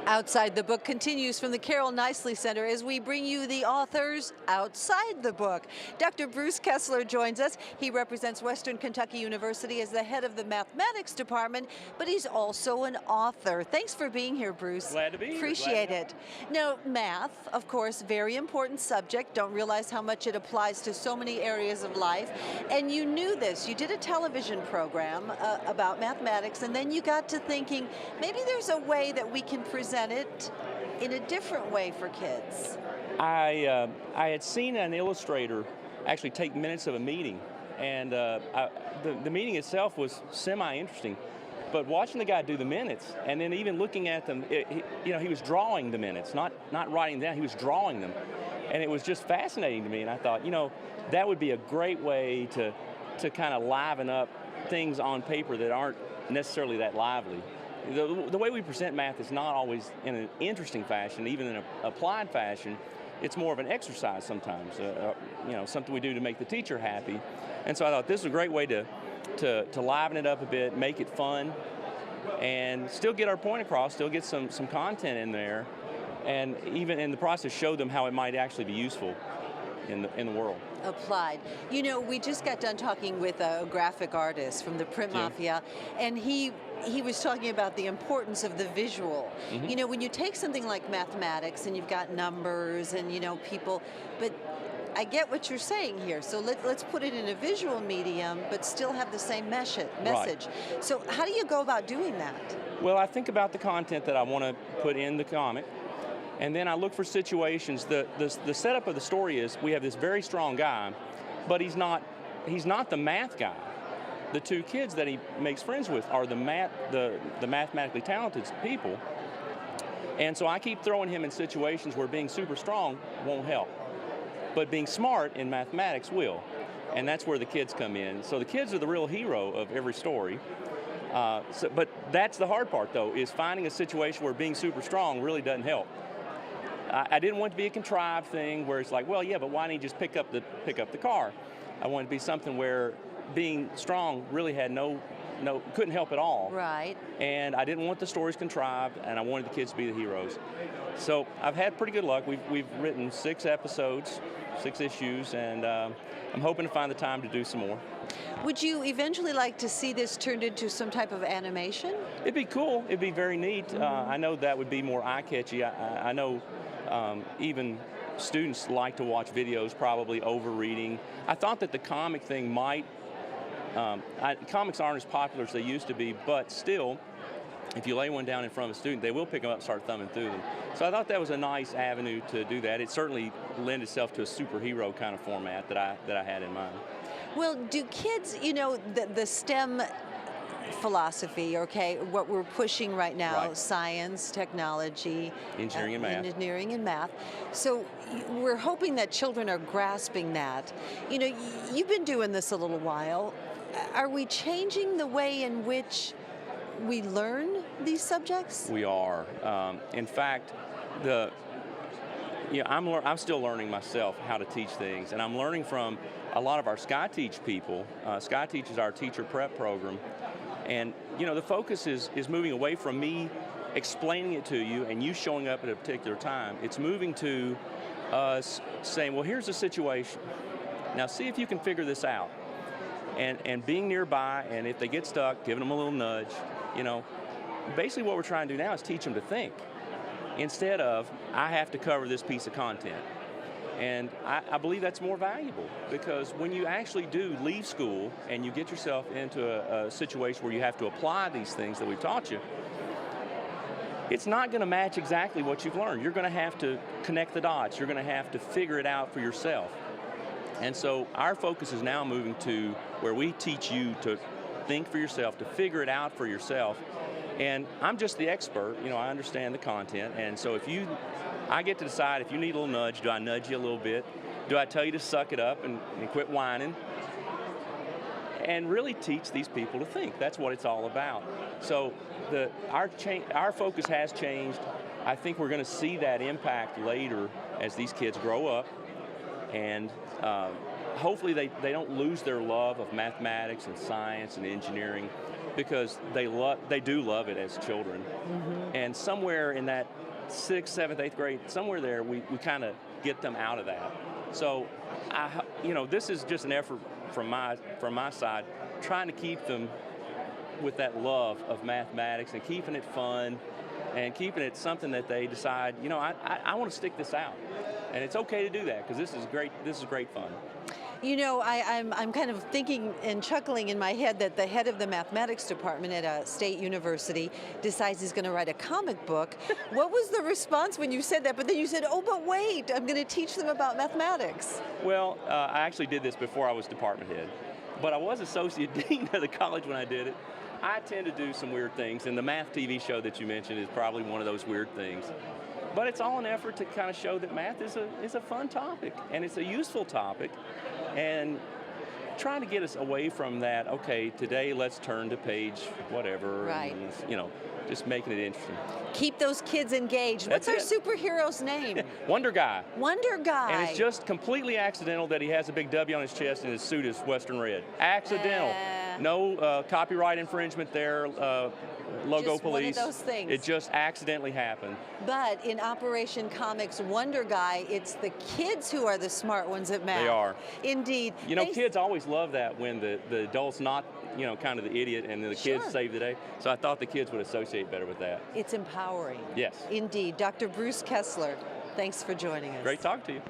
Outside the Book continues from the Carol Nicely Center as we bring you the authors outside the book. Dr. Bruce Kessler joins us. He represents Western Kentucky University as the head of the mathematics department, but he's also an author. Thanks for being here, Bruce. Glad to be here. Appreciate it. Now, math, of course, very important subject. Don't realize how much it applies to so many areas of life. And you knew this. You did a television program about mathematics, and then you got to thinking, maybe there's a way that we can present it in a different way for kids. I had seen an illustrator actually take minutes of a meeting, and the meeting itself was semi-interesting. But watching the guy do the minutes, and then even looking at them, he was drawing the minutes, not writing them down. He was drawing them, and it was just fascinating to me. And I thought, that would be a great way to kind of liven up things on paper that aren't necessarily that lively. The way we present math is not always in an interesting fashion, even in an applied fashion. It's more of an exercise sometimes, something we do to make the teacher happy. And so I thought this was a great way to liven it up a bit, make it fun, and still get our point across, still get some content in there, and even in the process show them how it might actually be useful in the world. Applied. We just got done talking with a graphic artist from the Print Mafia, and he was talking about the importance of the visual. Mm-hmm. When you take something like mathematics and you've got numbers and people, but I get what you're saying here. So let's put it in a visual medium, but still have the same message. Right. So how do you go about doing that? Well, I think about the content that I want to put in the comic. And then I look for situations. The setup of the story is we have this very strong guy, but he's not the math guy. The two kids that he makes friends with are the mathematically talented people. And so I keep throwing him in situations where being super strong won't help. But being smart in mathematics will. And that's where the kids come in. So the kids are the real hero of every story. But that's the hard part, though, is finding a situation where being super strong really doesn't help. I didn't want it to be a contrived thing where it's like, well, yeah, but why don't you just pick up the car? I wanted it to be something where being strong really had couldn't help at all. Right. And I didn't want the stories contrived, and I wanted the kids to be the heroes. So I've had pretty good luck. We've written 6 episodes, 6 issues, and I'm hoping to find the time to do some more. Would you eventually like to see this turned into some type of animation? It'd be cool. It'd be very neat. Mm-hmm. I know that would be more eye-catchy. I know even students like to watch videos probably over reading. I thought that the comic thing might, comics aren't as popular as they used to be, but still, if you lay one down in front of a student, they will pick them up and start thumbing through them. So I thought that was a nice avenue to do that. It certainly lent itself to a superhero kind of format that I had in mind. Well, do kids, the STEM philosophy, okay, what we're pushing right now, right. Science, technology, engineering and math. So we're hoping that children are grasping that. You've been doing this a little while. Are we changing the way in which we learn these subjects? We are. In fact, I'm still learning myself how to teach things, and I'm learning from a lot of our SkyTeach people. SkyTeach is our teacher prep program, and the focus is moving away from me explaining it to you and you showing up at a particular time. It's moving to us saying, well, here's the situation. Now see if you can figure this out. And being nearby, and if they get stuck, giving them a little nudge. Basically what we're trying to do now is teach them to think instead of, I have to cover this piece of content. And I believe that's more valuable, because when you actually do leave school and you get yourself into a situation where you have to apply these things that we've taught you, it's not going to match exactly what you've learned. You're going to have to connect the dots. You're going to have to figure it out for yourself. And so our focus is now moving to where we teach you to think for yourself, to figure it out for yourself. And I'm just the expert, I understand the content, and so I get to decide if you need a little nudge. Do I nudge you a little bit? Do I tell you to suck it up and quit whining? And really teach these people to think. That's what it's all about. So our focus has changed. I think we're going to see that impact later as these kids grow up, and hopefully they don't lose their love of mathematics and science and engineering, because they do love it as children. Mm-hmm. And somewhere in that 6th, 7th, 8th grade, somewhere there, we kind of get them out of that. So, this is just an effort from my side, trying to keep them with that love of mathematics and keeping it fun and keeping it something that they decide, I want to stick this out. And it's okay to do that because this is great fun. I'm kind of thinking and chuckling in my head that the head of the mathematics department at a state university decides he's going to write a comic book. What was the response when you said that? But then you said, oh, but wait, I'm going to teach them about mathematics. Well, I actually did this before I was department head, but I was associate dean of the college when I did it. I tend to do some weird things, and the math TV show that you mentioned is probably one of those weird things. But it's all an effort to kind of show that math is a fun topic, and it's a useful topic, and trying to get us away from that, okay, today let's turn to page whatever, right. And, just making it interesting. Keep those kids engaged. What's our superhero's name? Wonder Guy. Wonder Guy. And it's just completely accidental that he has a big W on his chest and his suit is Western red. Accidental. No copyright infringement there, logo just police. One of those things. It just accidentally happened. But in Operation Comics Wonder Guy, it's the kids who are the smart ones at math. They are. Indeed. Kids always love that when the adult's not, kind of the idiot and the kids save the day. So I thought the kids would associate better with that. It's empowering. Yes. Indeed. Dr. Bruce Kessler, thanks for joining us. Great talking to you.